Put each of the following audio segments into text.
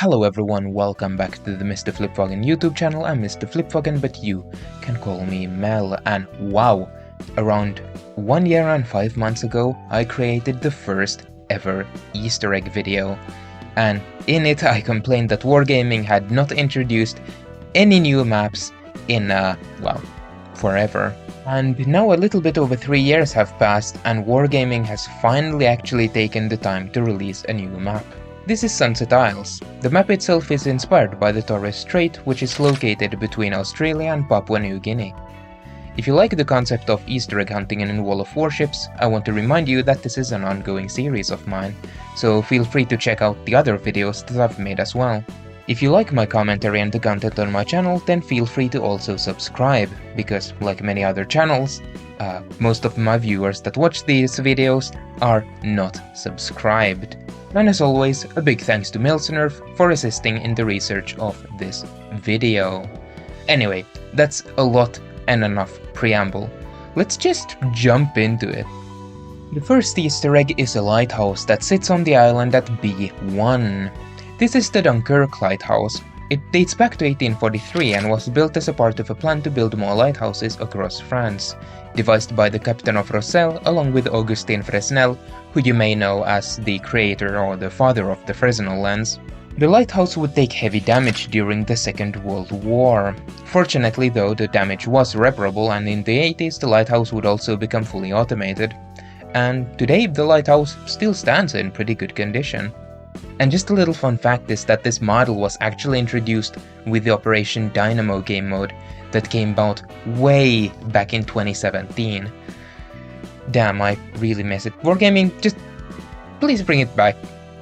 Hello everyone, welcome back to the Mr. Flipwagon YouTube channel. I'm Mr. Flipwagon, but you can call me Mel. And wow, around 1 year and 5 months ago, I created the first ever Easter egg video. And in it, I complained that Wargaming had not introduced any new maps in, well, forever. And now a little bit over 3 years have passed, and Wargaming has finally actually taken the time to release a new map. This is Sunset Isles. The map itself is inspired by the Torres Strait, which is located between Australia and Papua New Guinea. If you like the concept of Easter egg hunting in a wall of warships, I want to remind you that this is an ongoing series of mine, so feel free to check out the other videos that I've made as well. If you like my commentary and the content on my channel, then feel free to also subscribe, because like many other channels, most of my viewers that watch these videos are not subscribed. And as always, a big thanks to Milsenerf for assisting in the research of this video. Anyway, that's a lot and enough preamble. Let's just jump into it. The first Easter egg is a lighthouse that sits on the island at B1. This is the Dunkerque lighthouse. It dates back to 1843 and was built as a part of a plan to build more lighthouses across France, devised by the Captain of Rossel along with Augustin Fresnel, who you may know as the creator or the father of the Fresnel lens. The lighthouse would take heavy damage during the Second World War. Fortunately though, the damage was reparable, and in the 80s the lighthouse would also become fully automated. And today the lighthouse still stands in pretty good condition. And just a little fun fact is that this model was actually introduced with the Operation Dynamo game mode that came out way back in 2017. Damn, I really miss it. Wargaming, just please bring it back.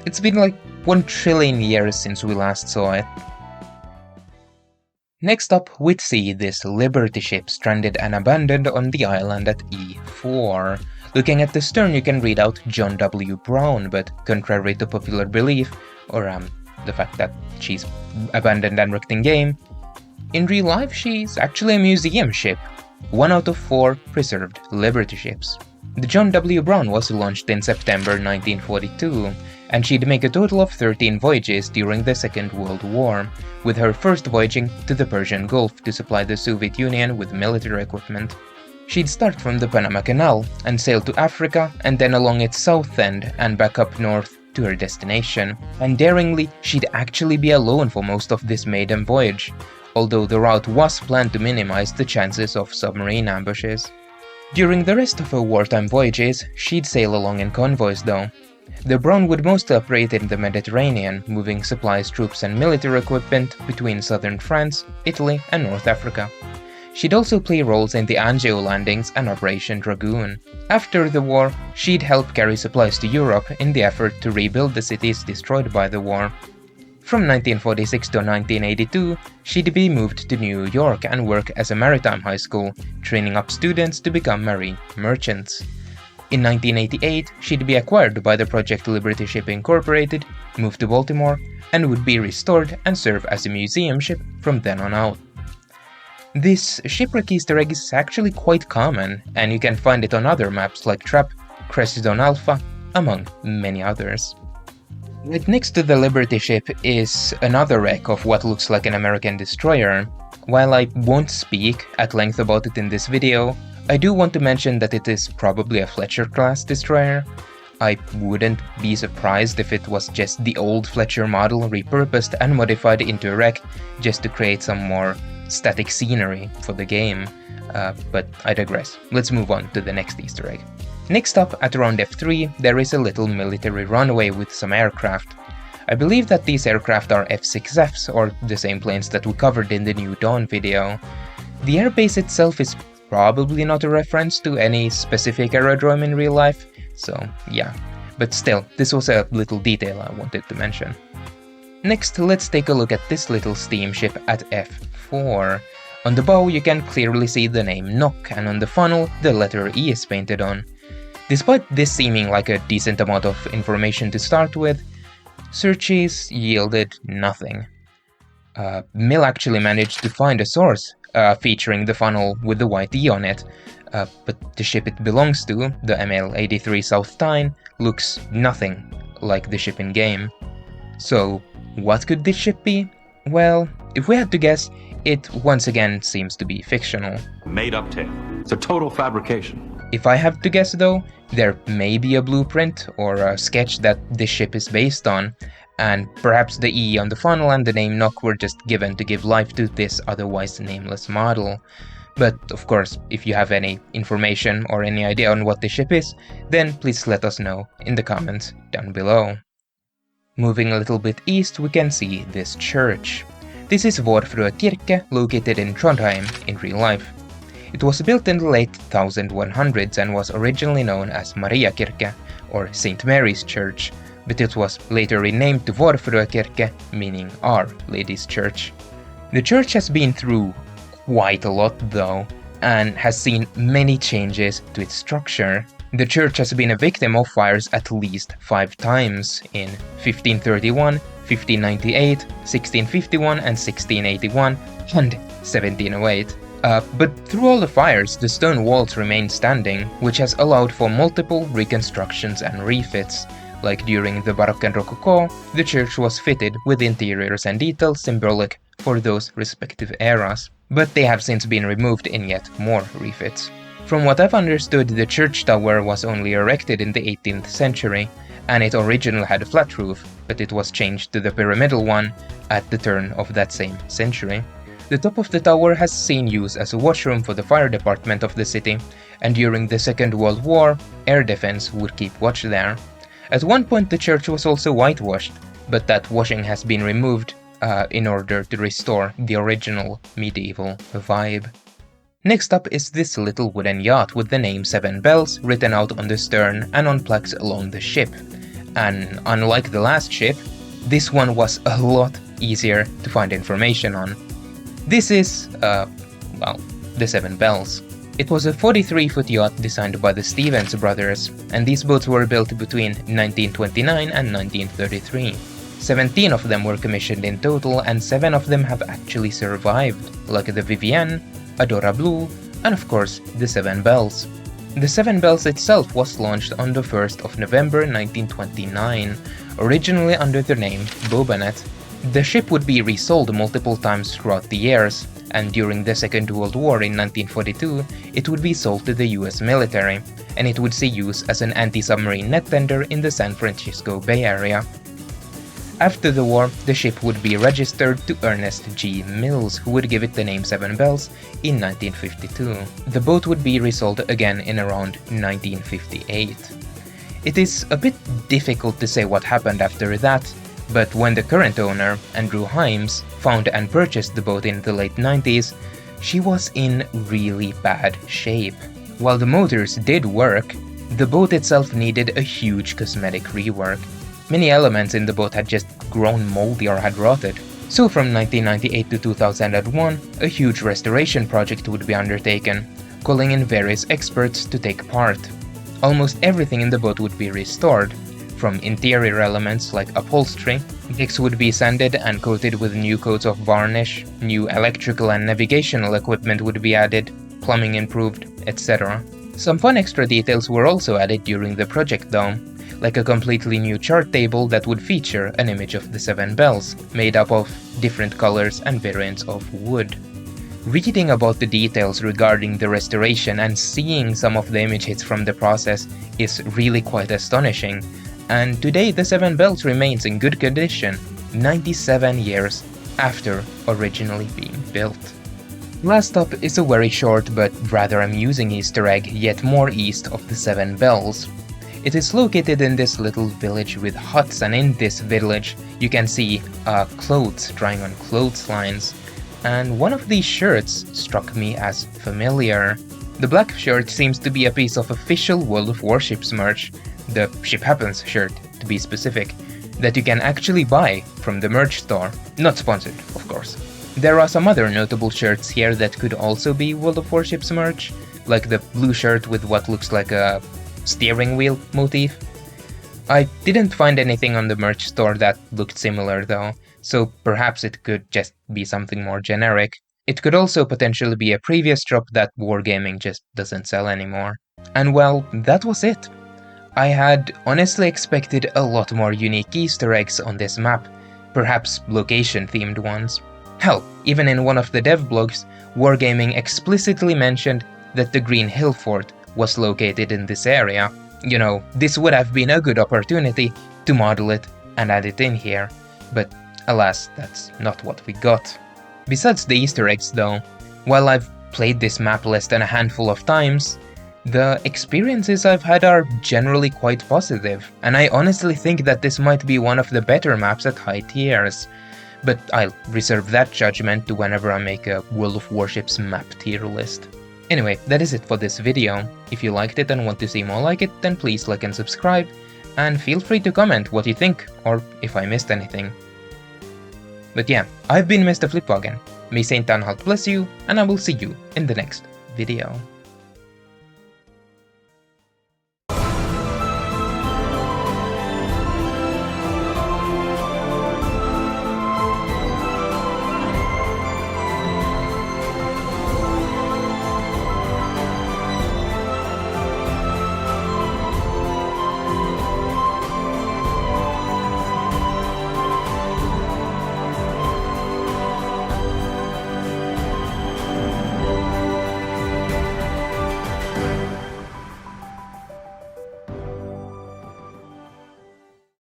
It's been like 1 trillion years since we last saw it. Next up, we see this Liberty ship stranded and abandoned on the island at E4. Looking at the stern, you can read out John W. Brown, but contrary to popular belief, or the fact that she's abandoned and wrecked in game, in real life she's actually a museum ship, 1 out of 4 preserved Liberty ships. The John W. Brown was launched in September 1942, and she'd make a total of 13 voyages during the Second World War, with her first voyaging to the Persian Gulf to supply the Soviet Union with military equipment. She'd start from the Panama Canal and sail to Africa and then along its south end and back up north to her destination. And daringly, she'd actually be alone for most of this maiden voyage, although the route was planned to minimize the chances of submarine ambushes. During the rest of her wartime voyages, she'd sail along in convoys though. The Brown would mostly operate in the Mediterranean, moving supplies, troops and military equipment between southern France, Italy and North Africa. She'd also play roles in the Anzio landings and Operation Dragoon. After the war, she'd help carry supplies to Europe in the effort to rebuild the cities destroyed by the war. From 1946 to 1982, she'd be moved to New York and work as a maritime high school, training up students to become marine merchants. In 1988, she'd be acquired by the Project Liberty Ship Incorporated, moved to Baltimore, and would be restored and serve as a museum ship from then on out. This shipwreck Easter egg is actually quite common, and you can find it on other maps like Trap, Cressidon Alpha, among many others. Right next to the Liberty ship is another wreck of what looks like an American destroyer. While I won't speak at length about it in this video, I do want to mention that it is probably a Fletcher class destroyer. I wouldn't be surprised if it was just the old Fletcher model repurposed and modified into a wreck just to create some more static scenery for the game, but I digress. Let's move on to the next Easter egg. Next up, at around F3, there is a little military runway with some aircraft. I believe that these aircraft are F-6Fs, or the same planes that we covered in the New Dawn video. The airbase itself is probably not a reference to any specific aerodrome in real life, so yeah. But still, this was a little detail I wanted to mention. Next, let's take a look at this little steamship at F4. On the bow, you can clearly see the name NOC, and on the funnel, the letter E is painted on. Despite this seeming like a decent amount of information to start with, searches yielded nothing. Mill actually managed to find a source featuring the funnel with the white E on it, but the ship it belongs to, the ML-83 South Tyne, looks nothing like the ship in game. So What could this ship be? Well, if we had to guess, it once again seems to be fictional. Made up tale. It's a total fabrication. If I have to guess though, there may be a blueprint or a sketch that this ship is based on, and perhaps the E on the funnel and the name Nock were just given to give life to this otherwise nameless model. But of course, if you have any information or any idea on what this ship is, then please let us know in the comments down below. Moving a little bit east, we can see this church. This is Vår Frue Kirke, located in Trondheim in real life. It was built in the late 1100s and was originally known as Maria Kirke, or St. Mary's Church, but it was later renamed to Vår Frue Kirke, meaning Our Lady's Church. The church has been through quite a lot though, and has seen many changes to its structure. The church has been a victim of fires at least 5 times in 1531, 1598, 1651 and 1681, and 1708. But through all the fires, the stone walls remain standing, which has allowed for multiple reconstructions and refits. Like during the Baroque and Rococo, the church was fitted with interiors and details symbolic for those respective eras, but they have since been removed in yet more refits. From what I've understood, the church tower was only erected in the 18th century, and it originally had a flat roof, but it was changed to the pyramidal one at the turn of that same century. The top of the tower has seen use as a washroom for the fire department of the city, and during the Second World War, air defense would keep watch there. At one point the church was also whitewashed, but that washing has been removed in order to restore the original medieval vibe. Next up is this little wooden yacht with the name 7 Bells written out on the stern and on plaques along the ship. And unlike the last ship, this one was a lot easier to find information on. This is, well, the 7 Bells. It was a 43-foot yacht designed by the Stevens brothers, and these boats were built between 1929 and 1933. 17 of them were commissioned in total, and 7 of them have actually survived, like the Vivienne, Adora Blue, and of course the 7 Bells. The 7 Bells itself was launched on the 1st of November 1929, originally under the name Bobanet. The ship would be resold multiple times throughout the years, and during the Second World War in 1942, it would be sold to the US military, and it would see use as an anti-submarine net tender in the San Francisco Bay Area. After the war, the ship would be registered to Ernest G. Mills, who would give it the name 7 Bells in 1952. The boat would be resold again in around 1958. It is a bit difficult to say what happened after that, but when the current owner, Andrew Himes, found and purchased the boat in the late 90s, she was in really bad shape. While the motors did work, the boat itself needed a huge cosmetic rework. Many elements in the boat had just grown moldy or had rotted. So from 1998 to 2001, a huge restoration project would be undertaken, calling in various experts to take part. Almost everything in the boat would be restored. From interior elements like upholstery, decks would be sanded and coated with new coats of varnish, new electrical and navigational equipment would be added, plumbing improved, etc. Some fun extra details were also added during the project though, like a completely new chart table that would feature an image of the 7 Bells, made up of different colors and variants of wood. Reading about the details regarding the restoration and seeing some of the images from the process is really quite astonishing, and today the 7 Bells remains in good condition, 97 years after originally being built. Last up is a very short but rather amusing Easter egg yet more east of the 7 Bells. It is located in this little village with huts, and in this village you can see clothes drying on clotheslines, and one of these shirts struck me as familiar. The black shirt seems to be a piece of official World of Warships merch, the Ship Happens shirt to be specific, that you can actually buy from the merch store, not sponsored of course. There are some other notable shirts here that could also be World of Warships merch, like the blue shirt with what looks like a steering wheel motif. I didn't find anything on the merch store that looked similar though, so perhaps it could just be something more generic. It could also potentially be a previous drop that Wargaming just doesn't sell anymore. And well, that was it. I had honestly expected a lot more unique Easter eggs on this map, perhaps location-themed ones. Hell, even in one of the dev blogs, Wargaming explicitly mentioned that the Green Hill Fort was located in this area. You know, this would have been a good opportunity to model it and add it in here, but alas, that's not what we got. Besides the Easter eggs though, while I've played this map less than a handful of times, the experiences I've had are generally quite positive, and I honestly think that this might be one of the better maps at high tiers. But I'll reserve that judgment to whenever I make a World of Warships map tier list. Anyway, that is it for this video. If you liked it and want to see more like it, then please like and subscribe, and feel free to comment what you think, or if I missed anything. But yeah, I've been Mr. Flipwagon. May Saint Anhalt bless you, and I will see you in the next video.